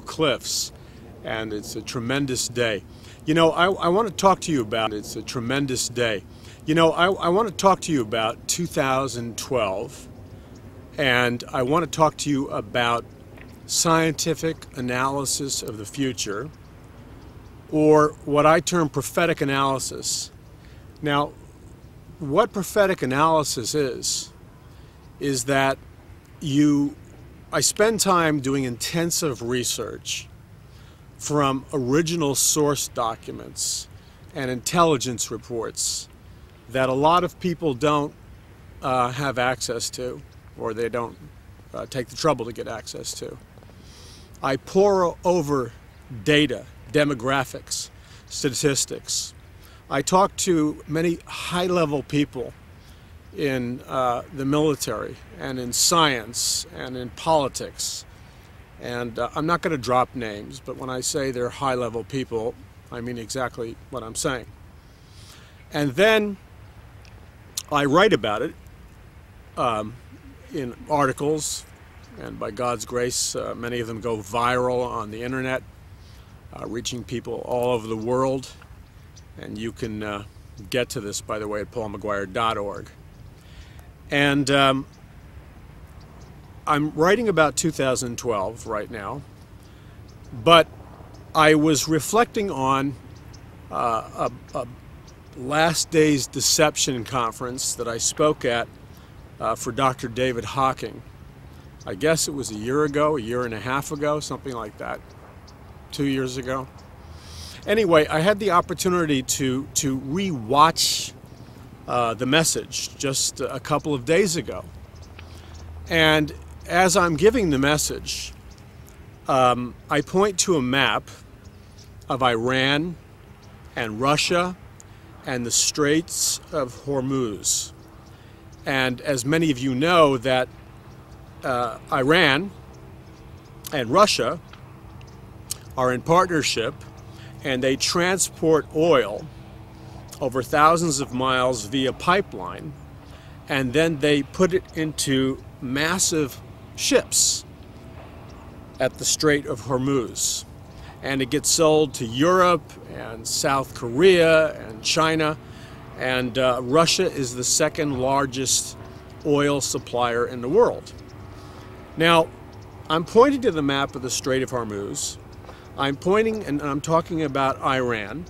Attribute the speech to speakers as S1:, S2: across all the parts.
S1: Cliffs, and it's a tremendous day. I want to talk to you about, it's a tremendous day. I want to talk to you about 2012, and I want to talk to you about scientific analysis of the future, or what I term prophetic analysis. Now, what prophetic analysis is that I spend time doing intensive research from original source documents and intelligence reports that a lot of people don't have access to, or they don't take the trouble to get access to. I pore over data, demographics, statistics. I talk to many high-level people in the military and in science and in politics. And I'm not going to drop names, but when I say they're high-level people, I mean exactly what I'm saying. And then I write about it in articles, and by God's grace, many of them go viral on the internet, reaching people all over the world. And you can get to this, by the way, at paulmcguire.org. And I'm writing about 2012 right now, but I was reflecting on a Last Days Deception conference that I spoke at for Dr. David Hawking. I guess it was a year ago, a year and a half ago, something like that, 2 years ago. Anyway, I had the opportunity to re-watch the message just a couple of days ago. And as I'm giving the message, I point to a map of Iran and Russia and the Straits of Hormuz. And as many of you know, that Iran and Russia are in partnership, and they transport oil over thousands of miles via pipeline, and then they put it into massive ships at the Strait of Hormuz. And it gets sold to Europe and South Korea and China, and Russia is the second largest oil supplier in the world. Now, I'm pointing to the map of the Strait of Hormuz. I'm pointing and I'm talking about Iran,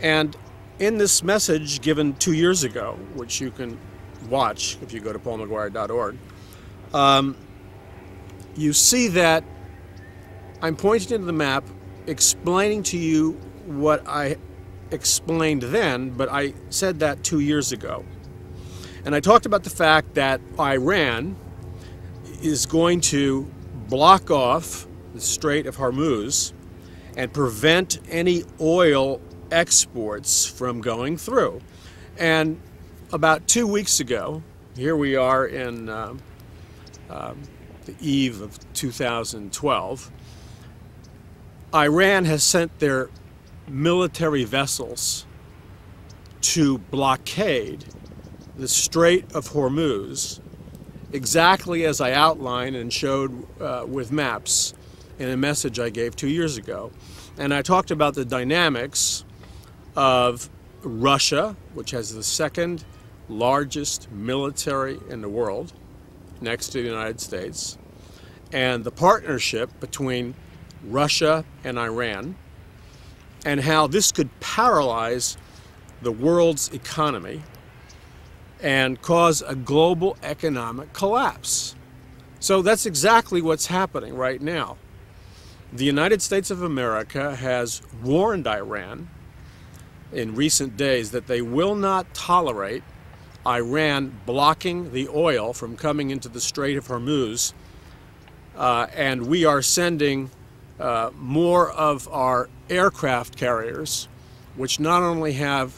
S1: and in this message given 2 years ago, which you can watch if you go to paulmcguire.org, you see that I'm pointing to the map, explaining to you what I explained then, but I said that 2 years ago. And I talked about the fact that Iran is going to block off the Strait of Hormuz and prevent any oil exports from going through. And about 2 weeks ago, here we are in the eve of 2012, Iran has sent their military vessels to blockade the Strait of Hormuz, exactly as I outlined and showed with maps in a message I gave 2 years ago. And I talked about the dynamics of Russia, which has the second largest military in the world, next to the United States, and the partnership between Russia and Iran, and how this could paralyze the world's economy and cause a global economic collapse. So that's exactly what's happening right now. The United States of America has warned Iran in recent days that they will not tolerate Iran blocking the oil from coming into the Strait of Hormuz, and we are sending more of our aircraft carriers, which not only have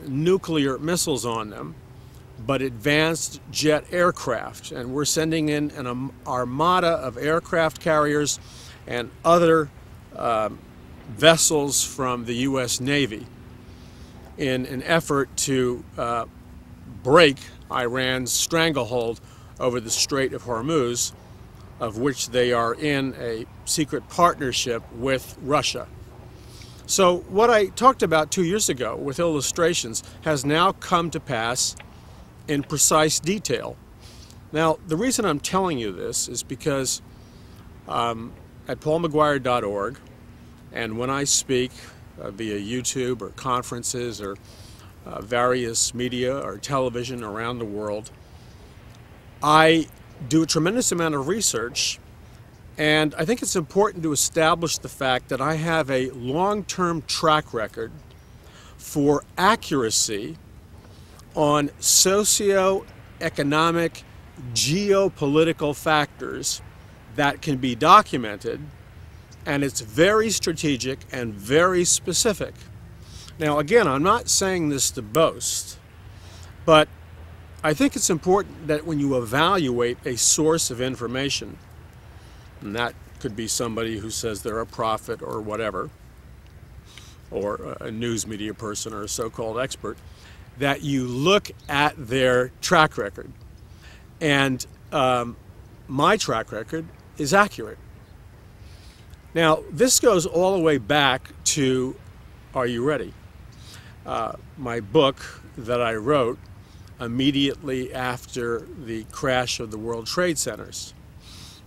S1: nuclear missiles on them, but advanced jet aircraft. And we're sending in an armada of aircraft carriers and other vessels from the U.S. Navy in an effort to break Iran's stranglehold over the Strait of Hormuz, of which they are in a secret partnership with Russia. So what I talked about 2 years ago with illustrations has now come to pass in precise detail. Now, the reason I'm telling you this is because at paulmcguire.org, and when I speak via YouTube or conferences or various media or television around the world, I do a tremendous amount of research, and I think it's important to establish the fact that I have a long-term track record for accuracy on socio-economic, geopolitical factors that can be documented, and it's very strategic and very specific. Now, again, I'm not saying this to boast, but I think it's important that when you evaluate a source of information, and that could be somebody who says they're a prophet or whatever, or a news media person or a so-called expert, that you look at their track record. And my track record is accurate. Now, this goes all the way back to, are you ready? My book that I wrote immediately after the crash of the World Trade Centers.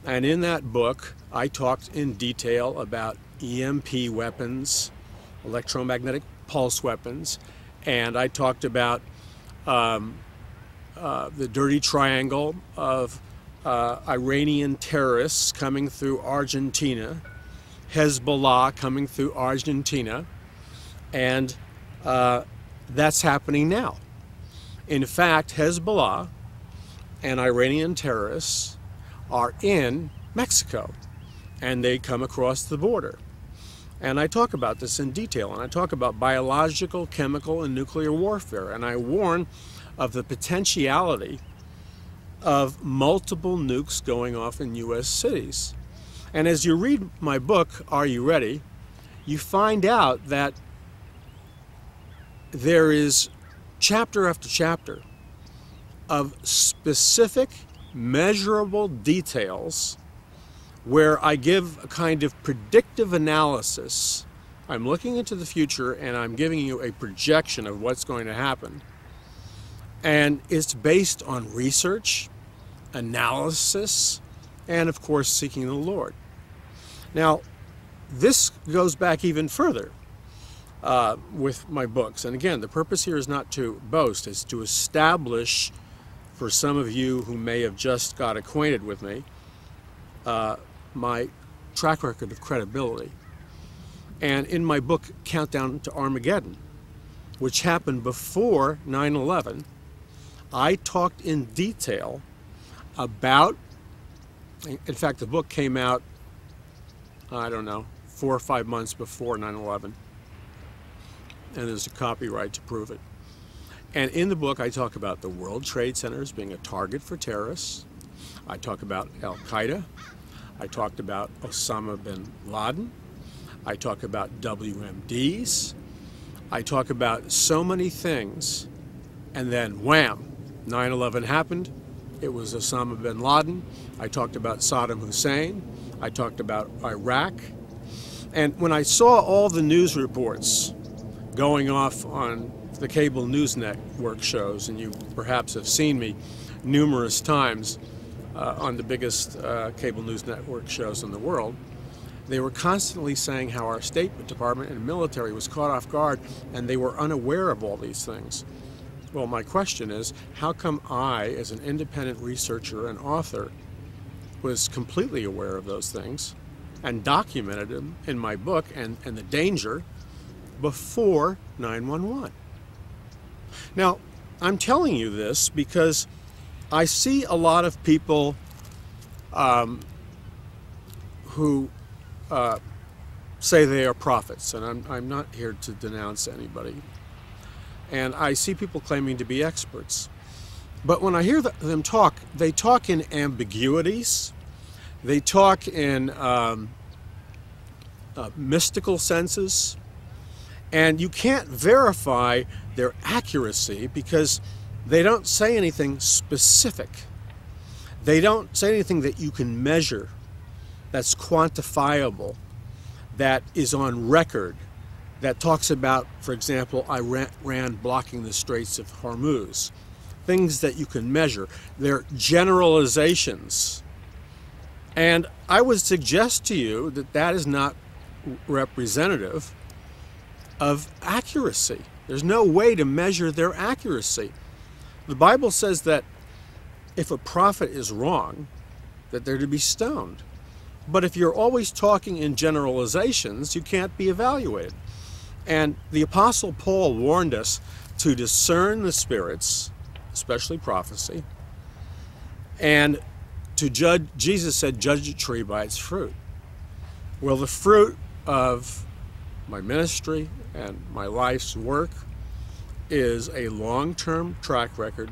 S1: And in that book, I talked in detail about EMP weapons, electromagnetic pulse weapons, and I talked about the dirty triangle of Iranian terrorists coming through Argentina, Hezbollah coming through Argentina, and that's happening now. In fact, Hezbollah and Iranian terrorists are in Mexico, and they come across the border. And I talk about this in detail, and I talk about biological, chemical, and nuclear warfare, and I warn of the potentiality of multiple nukes going off in U.S. cities. And as you read my book, Are You Ready?, you find out that there is chapter after chapter of specific, measurable details where I give a kind of predictive analysis. I'm looking into the future and I'm giving you a projection of what's going to happen. And it's based on research, analysis, and of course seeking the Lord. Now, this goes back even further with my books. And again, the purpose here is not to boast, it's to establish, for some of you who may have just got acquainted with me, my track record of credibility. And in my book, Countdown to Armageddon, which happened before 9/11, I talked in detail about, in fact, the book came out, I don't know, 4 or 5 months before 9/11. And there's a copyright to prove it. And in the book, I talk about the World Trade Centers being a target for terrorists. I talk about Al-Qaeda. I talked about Osama bin Laden. I talk about WMDs. I talk about so many things. And then, wham, 9/11 happened. It was Osama bin Laden. I talked about Saddam Hussein. I talked about Iraq. And when I saw all the news reports going off on the cable news network shows, and you perhaps have seen me numerous times on the biggest cable news network shows in the world, they were constantly saying how our State Department and military was caught off guard and they were unaware of all these things. Well, my question is, how come I, as an independent researcher and author, was completely aware of those things and documented them in my book and the danger before 9/11? Now, I'm telling you this because I see a lot of people who say they are prophets, and I'm not here to denounce anybody. And I see people claiming to be experts. But when I hear them talk, they talk in ambiguities. They talk in mystical senses. And you can't verify their accuracy because they don't say anything specific. They don't say anything that you can measure, that's quantifiable, that is on record, that talks about, for example, Iran blocking the Straits of Hormuz. Things that you can measure. They're generalizations. And I would suggest to you that that is not representative of accuracy. There's no way to measure their accuracy. The Bible says that if a prophet is wrong, that they're to be stoned. But if you're always talking in generalizations, you can't be evaluated. And the Apostle Paul warned us to discern the spirits, especially prophecy, and to judge. Jesus said, judge a tree by its fruit. Well, the fruit of my ministry and my life's work is a long-term track record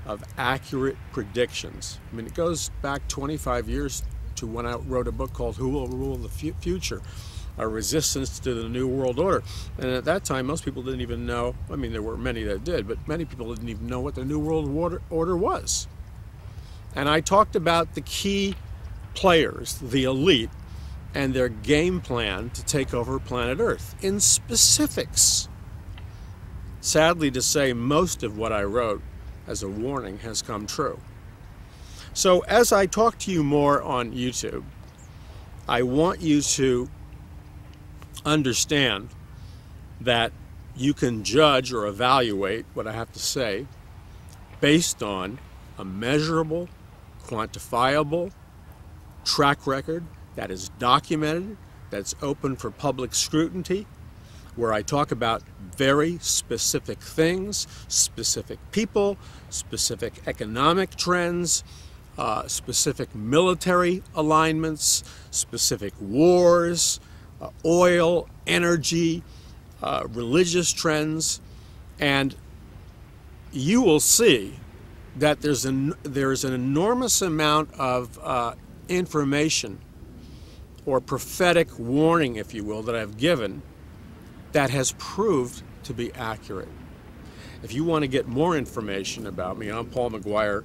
S1: of accurate predictions. I mean, it goes back 25 years to when I wrote a book called Who Will Rule the Future? A resistance to the New World Order. And at that time, most people didn't even know, I mean, there were many that did, but many people didn't even know what the New World Order was. And I talked about the key players, the elite, and their game plan to take over planet Earth in specifics. Sadly to say, most of what I wrote as a warning has come true. So as I talk to you more on YouTube, I want you to understand that you can judge or evaluate what I have to say based on a measurable, quantifiable track record that is documented, that's open for public scrutiny, where I talk about very specific things, specific people, specific economic trends, specific military alignments, specific wars, oil, energy, religious trends, and you will see that there's an enormous amount of information or prophetic warning, if you will, that I've given that has proved to be accurate. If you want to get more information about me, I'm Paul McGuire,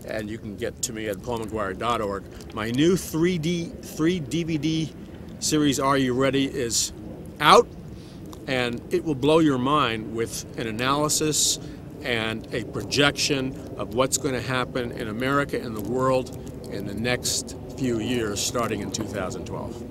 S1: and you can get to me at paulmcguire.org. My new 3 DVD series, Are You Ready?, is out, and it will blow your mind with an analysis and a projection of what's going to happen in America and the world in the next few years, starting in 2012.